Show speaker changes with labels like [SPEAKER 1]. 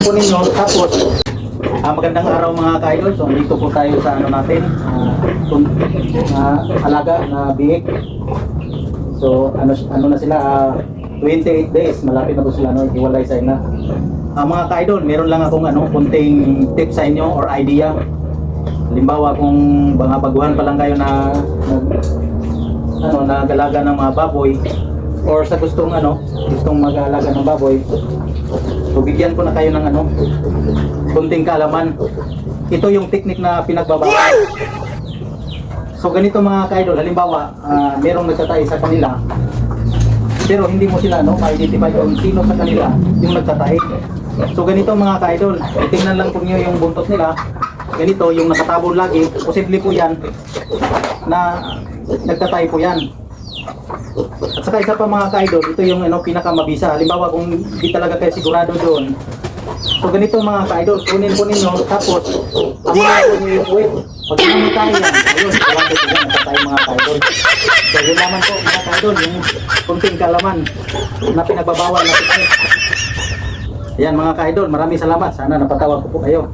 [SPEAKER 1] po ninyo. Tapos, magandang araw mga ka-idol. So, dito po tayo sa ano natin, alaga na biik. So, ano na sila, 28 days, malapit na po sila, hiwalay sa ina. Mga ka-idol, meron lang akong kunting tip sa inyo or idea. Halimbawa, kung mga baguhan pa lang kayo na nag-alaga ng mga baboy, or sa gustong mag-alaga ng baboy, so bigyan ko na kayo ng kunting kaalaman. Ito yung technique na pinagbabawal. So ganito mga ka-idol, halimbawa merong nagtatay sa kanila, pero hindi mo sila ma-identify kung sino sa kanila yung nagtatay. So ganito mga ka-idol, tingnan lang po niyo yung buntot nila. Ganito yung nakatabon lagi, posible po yan na nagtatay po yan. At saka isa pa mga ka-idol, ito yung pinakamabisa. Halimbawa kung di talaga kayo sigurado doon, so ganito mga ka-idol, kunin po ninyo, tapos amunin po ninyo yung weight. Pag namatay yan, ayun, sigurado po yan, nagtatay mga ka-idol. So yun naman po mga ka-idol, yung kunting kalaman na pinagbabawal na ito. Ayan mga ka-idol, maraming salamat. Sana napatawag ko po kayo.